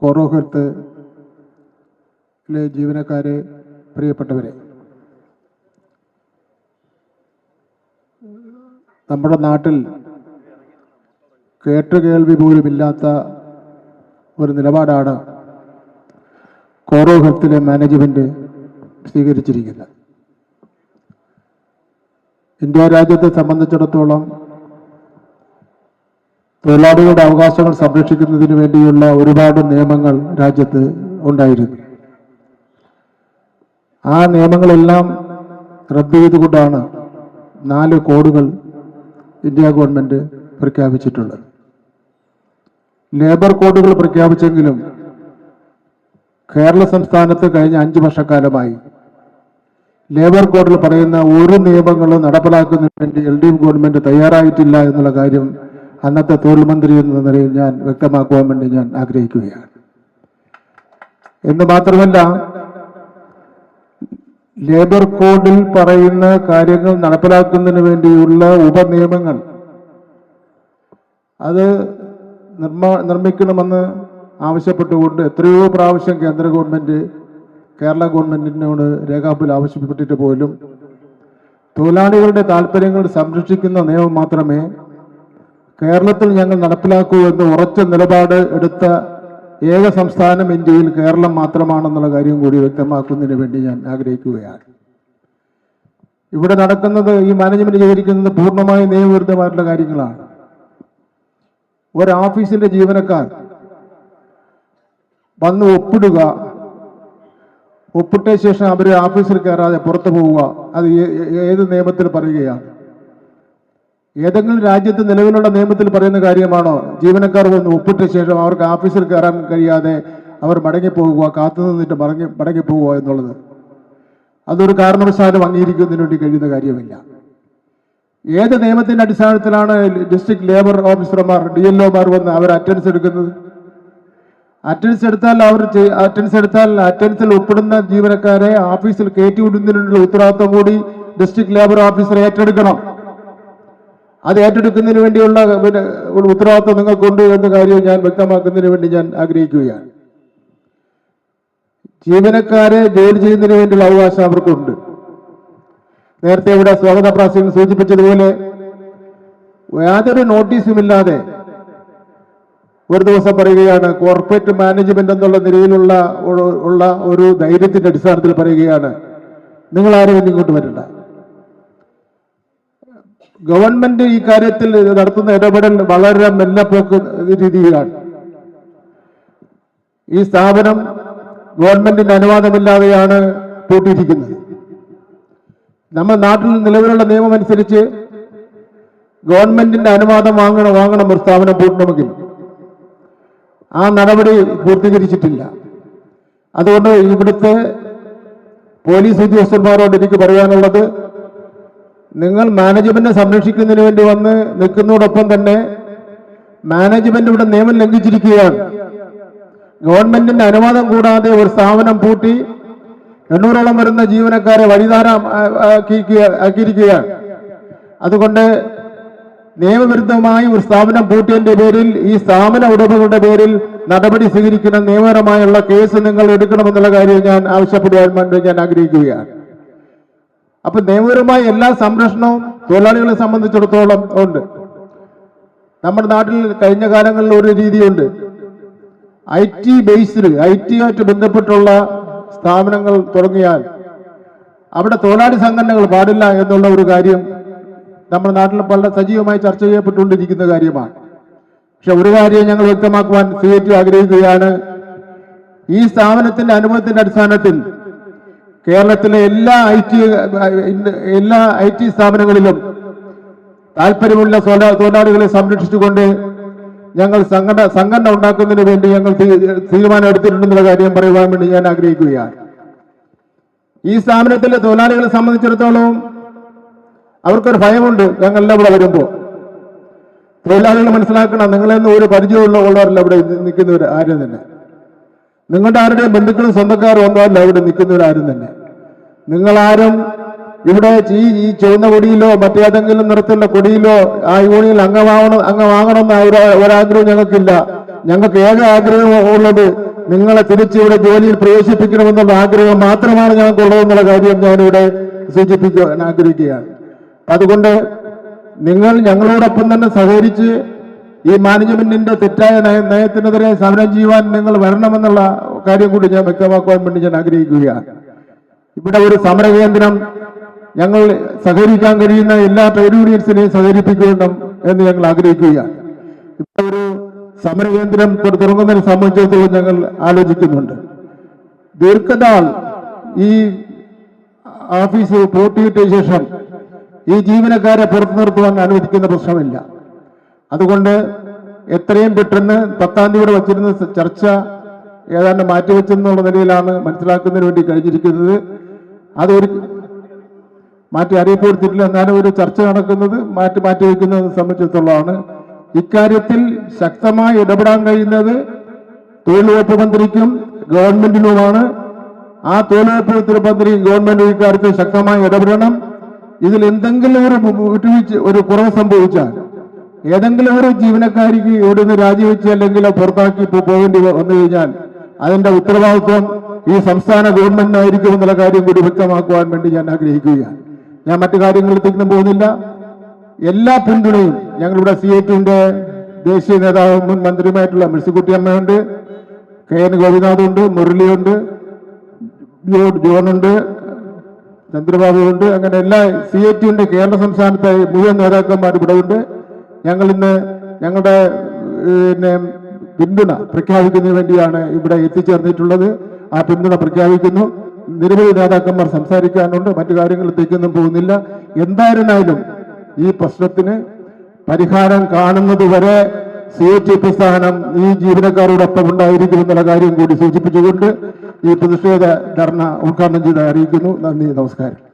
കോറോ ഹെൽത്തിലെ ജീവനക്കാരെ, പ്രിയപ്പെട്ടവരെ, നമ്മുടെ നാട്ടിൽ കേട്ടുകേൾവി പോലുമില്ലാത്ത ഒരു നിലപാടാണ് കോറോ ഹെൽത്തിലെ മാനേജ്മെൻറ്റ് സ്വീകരിച്ചിരിക്കുന്നത്. ഇന്ത്യ രാജ്യത്തെ സംബന്ധിച്ചിടത്തോളം തൊഴിലാളികളുടെ അവകാശങ്ങൾ സംരക്ഷിക്കുന്നതിന് വേണ്ടിയുള്ള ഒരുപാട് നിയമങ്ങൾ രാജ്യത്ത് ഉണ്ടായിരുന്നു. ആ നിയമങ്ങളെല്ലാം റദ്ദ് ചെയ്തുകൊണ്ടാണ് 4 കോഡുകൾ ഇന്ത്യ ഗവൺമെൻറ് പ്രഖ്യാപിച്ചിട്ടുള്ളത്. ലേബർ കോഡുകൾ പ്രഖ്യാപിച്ചെങ്കിലും കേരള സംസ്ഥാനത്ത് കഴിഞ്ഞ 5 വർഷക്കാലമായി ലേബർ കോഡിൽ പറയുന്ന ഒരു നിയമങ്ങളും നടപ്പിലാക്കുന്നതിന് വേണ്ടി LDF ഗവൺമെൻറ് തയ്യാറായിട്ടില്ല എന്നുള്ള കാര്യം അന്നത്തെ തൊഴിൽ മന്ത്രി എന്ന നിലയിൽ ഞാൻ വ്യക്തമാക്കുവാൻ വേണ്ടി ഞാൻ ആഗ്രഹിക്കുകയാണ്. എന്ന് മാത്രമല്ല, ലേബർ കോഡിൽ പറയുന്ന കാര്യങ്ങൾ നടപ്പിലാക്കുന്നതിന് വേണ്ടിയുള്ള ഉപനിയമങ്ങൾ അത് നിർമ്മിക്കണമെന്ന് ആവശ്യപ്പെട്ടുകൊണ്ട് എത്രയോ പ്രാവശ്യം കേന്ദ്ര ഗവൺമെൻറ് കേരള ഗവൺമെൻറ്റിനോട് രേഖാമൂലം ആവശ്യപ്പെട്ടിട്ട് പോലും തൊഴിലാളികളുടെ താല്പര്യങ്ങൾ സംരക്ഷിക്കുന്ന നിയമം മാത്രമേ കേരളത്തിൽ ഞങ്ങൾ നടപ്പിലാക്കൂ എന്ന് ഉറച്ച നിലപാട് എടുത്ത ഏക സംസ്ഥാനം ഇന്ത്യയിൽ കേരളം മാത്രമാണെന്നുള്ള കാര്യം കൂടി വ്യക്തമാക്കുന്നതിന് വേണ്ടി ഞാൻ ആഗ്രഹിക്കുകയാണ്. ഇവിടെ നടക്കുന്നത്, ഈ മാനേജ്മെന്റ് ചെയ്തിരിക്കുന്നത് പൂർണ്ണമായി നിയമവിരുദ്ധമായിട്ടുള്ള കാര്യങ്ങളാണ്. ഒരു ഓഫീസിന്റെ ജീവനക്കാർ വന്ന് ഒപ്പിട്ട ശേഷം അവർ ഓഫീസിൽ കയറാതെ പുറത്തു പോവുക, അത് ഏത് നിയമത്തിൽ പറയുകയാണ്? ഏതെങ്കിലും രാജ്യത്ത് നിലവിലുള്ള നിയമത്തിൽ പറയുന്ന കാര്യമാണോ ജീവനക്കാർ വന്ന് ഒപ്പിട്ട ശേഷം അവർക്ക് ഓഫീസിൽ കയറാൻ കഴിയാതെ അവർ മടങ്ങിപ്പോവുക, കാത്തു നിന്നിട്ട് മടങ്ങിപ്പോവുക എന്നുള്ളത്? അതൊരു കാരണവശാലും അംഗീകരിക്കുന്നതിന് വേണ്ടി കഴിയുന്ന കാര്യമില്ല. ഏത് നിയമത്തിന്റെ അടിസ്ഥാനത്തിലാണ് ഡിസ്ട്രിക്ട് ലേബർ ഓഫീസർമാർ, DLOമാർ വന്ന് അവർ അറ്റൻഡൻസ് എടുക്കുന്നത്? അറ്റൻഡൻസ് എടുത്താൽ അറ്റൻഡൻസിൽ ഒപ്പിടുന്ന ജീവനക്കാരെ ഓഫീസിൽ കയറ്റിവിടുന്നതിനുള്ള ഉത്തരവാദിത്വം കൂടി ഡിസ്ട്രിക്ട് ലേബർ ഓഫീസർ ഏറ്റെടുക്കണം. അത് ഏറ്റെടുക്കുന്നതിന് വേണ്ടിയുള്ള ഉത്തരവാദിത്വം നിങ്ങൾക്കുണ്ട് എന്ന കാര്യം ഞാൻ വ്യക്തമാക്കുന്നതിന് വേണ്ടി ഞാൻ ആഗ്രഹിക്കുകയാണ്. ജീവനക്കാരെ ജോലി ചെയ്യുന്നതിന് വേണ്ടിയുള്ള അവകാശം അവർക്കുണ്ട്. നേരത്തെ ഇവിടെ സ്വാഗത പ്രാസംഗികൻ സൂചിപ്പിച്ചതുപോലെ യാതൊരു നോട്ടീസുമില്ലാതെ ഒരു ദിവസം പറയുകയാണ്, കോർപ്പറേറ്റ് മാനേജ്മെന്റ് എന്നുള്ള നിലയിലുള്ള ഒരു ധൈര്യത്തിന്റെ അടിസ്ഥാനത്തിൽ പറയുകയാണ്, നിങ്ങൾ ആരും ഇങ്ങോട്ട് വരണ്ട. ഗവൺമെന്റ് ഈ കാര്യത്തിൽ നടത്തുന്ന ഇടപെടൽ വളരെ മെല്ലപ്പോക്ക് രീതിയിലാണ്. ഈ സ്ഥാപനം ഗവൺമെന്റിന്റെ അനുവാദമില്ലാതെയാണ് പൂട്ടിയിരിക്കുന്നത്. നമ്മുടെ നാട്ടിൽ നിലവിലുള്ള നിയമം അനുസരിച്ച് ഗവൺമെന്റിന്റെ അനുവാദം വാങ്ങണം ഒരു സ്ഥാപനം പൂട്ടണമെങ്കിൽ. ആ നടപടി പൂർത്തീകരിച്ചിട്ടില്ല. അതുകൊണ്ട് ഇവിടുത്തെ പോലീസ് ഉദ്യോഗസ്ഥന്മാരോട് എനിക്ക് പറയാനുള്ളത്, നിങ്ങൾ മാനേജ്മെന്റിനെ സംരക്ഷിക്കുന്നതിന് വേണ്ടി വന്ന് നിൽക്കുന്നതോടൊപ്പം തന്നെ മാനേജ്മെന്റ് ഇവിടെ നിയമം ലംഘിച്ചിരിക്കുകയാണ്. ഗവൺമെന്റിന്റെ അനുവാദം കൂടാതെ ഒരു സ്ഥാപനം പൂട്ടി 800ഓളം വരുന്ന ജീവനക്കാരെ ആക്കിയിരിക്കുകയാണ്. അതുകൊണ്ട് നിയമവിരുദ്ധമായി ഒരു സ്ഥാപനം പൂട്ടിയതിന്റെ പേരിൽ ഈ സ്ഥാപന ഉടമകളുടെ പേരിൽ നടപടി സ്വീകരിക്കുന്ന നിയമപരമായുള്ള കേസ് നിങ്ങൾ എടുക്കണമെന്നുള്ള കാര്യം ഞാൻ ആവശ്യപ്പെടുവാൻ വേണ്ടി ഞാൻ ആഗ്രഹിക്കുകയാണ്. അപ്പൊ നിയമപരമായ എല്ലാ സംരക്ഷണവും തൊഴിലാളികളെ സംബന്ധിച്ചിടത്തോളം ഉണ്ട്. നമ്മുടെ നാട്ടിൽ കഴിഞ്ഞ കാലങ്ങളിൽ ഒരു രീതിയുണ്ട്, IT ബേസ്ഡ് IT-ആയിട്ട് ബന്ധപ്പെട്ടുള്ള സ്ഥാപനങ്ങൾ തുടങ്ങിയാൽ അവിടെ തൊഴിലാളി സംഘടനകൾ പാടില്ല എന്നുള്ള ഒരു കാര്യം നമ്മുടെ നാട്ടിൽ വളരെ സജീവമായി ചർച്ച ചെയ്യപ്പെട്ടുകൊണ്ടിരിക്കുന്ന കാര്യമാണ്. പക്ഷെ ഒരു കാര്യം ഞങ്ങൾ വ്യക്തമാക്കുവാൻ ആഗ്രഹിക്കുകയാണ്, ഈ സ്ഥാപനത്തിന്റെ അനുഭവത്തിന്റെ അടിസ്ഥാനത്തിൽ കേരളത്തിലെ എല്ലാ IT സ്ഥാപനങ്ങളിലും താല്പര്യമുള്ള തൊഴിലാളികളെ സംരക്ഷിച്ചുകൊണ്ട് ഞങ്ങൾ സംഘടന ഉണ്ടാക്കുന്നതിന് വേണ്ടി ഞങ്ങൾ തീരുമാനം എടുത്തിട്ടുണ്ടെന്നുള്ള കാര്യം പറയുവാൻ വേണ്ടി ഞാൻ ആഗ്രഹിക്കുകയാണ്. ഈ സ്ഥാപനത്തിലെ തൊഴിലാളികളെ സംബന്ധിച്ചിടത്തോളം അവർക്കൊരു ഭയമുണ്ട്. ഞങ്ങളെല്ലാം ഇവിടെ വരുമ്പോൾ തൊഴിലാളികൾ മനസ്സിലാക്കണം, നിങ്ങളെന്ന് ഒരു പരിചയമുള്ളവരല്ല ഇവിടെ നിൽക്കുന്നവർ ആരും തന്നെ. നിങ്ങളുടെ ആരുടെയും ബന്ധുക്കളും സ്വന്തക്കാരും ഒന്നുമല്ല ഇവിടെ നിൽക്കുന്നവരാരും തന്നെ. നിങ്ങളാരും ഇവിടെ ഈ ചുവന്ന കൊടിയിലോ മറ്റേതെങ്കിലും നിറത്തിലുള്ള കൊടിയിലോ ആ യൂണിയനിൽ അംഗമാകണമെന്ന ഒരാഗ്രഹം ഞങ്ങൾക്കില്ല. ഞങ്ങൾക്ക് ഏക ആഗ്രഹമുള്ളത് നിങ്ങളെ തിരിച്ചിവിടെ ജോലിയിൽ പ്രവേശിപ്പിക്കണമെന്നുള്ള ആഗ്രഹം മാത്രമാണ് ഞങ്ങൾക്കുള്ളതെന്നുള്ള കാര്യം ഞാനിവിടെ സൂചിപ്പിക്കാൻ ആഗ്രഹിക്കുകയാണ്. അതുകൊണ്ട് നിങ്ങൾ ഞങ്ങളോടൊപ്പം തന്നെ സഹകരിച്ച് ഈ മാനേജ്മെന്റിന്റെ തെറ്റായ നയത്തിനെതിരെ സമരം ചെയ്യുവാൻ നിങ്ങൾ വരണമെന്നുള്ള കാര്യം കൂടി ഞാൻ വ്യക്തമാക്കുവാൻ വേണ്ടി ഞാൻ ആഗ്രഹിക്കുകയാണ്. ഇവിടെ ഒരു സമരകേന്ദ്രം ഞങ്ങൾ സഹകരിക്കാൻ കഴിയുന്ന എല്ലാ ട്രേഡ് യൂണിയൻസിനെയും സഹകരിപ്പിക്കണം എന്ന് ഞങ്ങൾ ആഗ്രഹിക്കുകയാണ്. ഇവിടെ ഒരു സമരകേന്ദ്രം തുടങ്ങുന്നതിനെ സംബന്ധിച്ചിടത്തോളം ഞങ്ങൾ ആലോചിക്കുന്നുണ്ട്. ദീർഘനാൾ ഈ ഓഫീസ് പൂട്ടിയിട്ട ശേഷം ഈ ജീവനക്കാരെ പുറത്തു നിർത്തുവാൻ അനുവദിക്കുന്ന പ്രശ്നമില്ല. അതുകൊണ്ട് എത്രയും പെട്ടെന്ന് 10-ാം തീയതി വച്ചിരുന്ന ചർച്ച ഏതാണ്ട് മാറ്റിവെച്ചെന്നുള്ള നിലയിലാണ് മനസ്സിലാക്കുന്നതിന് വേണ്ടി കഴിഞ്ഞിരിക്കുന്നത്. അതൊരു മാറ്റി അറിയിപ്പ് കൊടുത്തിട്ടില്ല. എന്നാലും ഒരു ചർച്ച നടക്കുന്നത് മാറ്റിവെക്കുന്നതിനെ സംബന്ധിച്ചിടത്തോളമാണ്. ഇക്കാര്യത്തിൽ ശക്തമായി ഇടപെടാൻ കഴിയുന്നത് തൊഴിൽ വകുപ്പ് മന്ത്രിക്കും ഗവൺമെന്റിനുമാണ്. ആ തൊഴിൽ വകുപ്പ് മന്ത്രിയും ഗവൺമെന്റും ഇക്കാര്യത്തിൽ ശക്തമായി ഇടപെടണം. ഇതിൽ എന്തെങ്കിലും ഒരു കുറവ് സംഭവിച്ചാൽ, ഏതെങ്കിലും ഒരു ജീവനക്കാരിക്ക് ഇവിടെ നിന്ന് രാജിവെച്ച് അല്ലെങ്കിൽ പുറത്താക്കി പോകേണ്ടി വന്നു കഴിഞ്ഞാൽ അതിന്റെ ഉത്തരവാദിത്വം ഈ സംസ്ഥാന ഗവൺമെന്റിനായിരിക്കും എന്നുള്ള കാര്യം കൂടി വ്യക്തമാക്കുവാൻ വേണ്ടി ഞാൻ ആഗ്രഹിക്കുകയാണ്. ഞാൻ മറ്റു കാര്യങ്ങളിലേക്കൊന്നും പോകുന്നില്ല. എല്ലാ പിന്തുണയും ഞങ്ങളിവിടെ CIT-ന്റെ ദേശീയ നേതാവും മുൻ മന്ത്രിയുമായിട്ടുള്ള മേഴ്സിക്കുട്ടി അമ്മയുണ്ട്, KN ഗോപിനാഥുണ്ട്, മുരളിയുണ്ട്, ജോണുണ്ട്, ചന്ദ്രബാബുണ്ട്. അങ്ങനെ എല്ലാ CIT-ന്റെ കേരള സംസ്ഥാനത്തെ മുഴുവൻ നേതാക്കന്മാർ ഇവിടെ ഉണ്ട്. ഞങ്ങൾ ഇന്ന് ഞങ്ങളുടെ പിന്തുണ പ്രഖ്യാപിക്കുന്നതിന് വേണ്ടിയാണ് ഇവിടെ എത്തിച്ചേർന്നിട്ടുള്ളത്. ആ പിന്തുണ പ്രഖ്യാപിക്കുന്നു. നിരവധി നേതാക്കന്മാർ സംസാരിക്കാനുണ്ട്. മറ്റു കാര്യങ്ങളിലേക്കൊന്നും പോകുന്നില്ല. എന്തായിരുന്നാലും ഈ പ്രശ്നത്തിന് പരിഹാരം കാണുന്നത് വരെ CIT പ്രസ്ഥാനം ഈ ജീവനക്കാരോടൊപ്പം ഉണ്ടായിരിക്കും എന്നുള്ള കാര്യം കൂടി സൂചിപ്പിച്ചുകൊണ്ട് ഈ പ്രതിഷേധ ധർണ ഉദ്ഘാടനം ചെയ്ത് അറിയിക്കുന്നു. നന്ദി, നമസ്കാരം.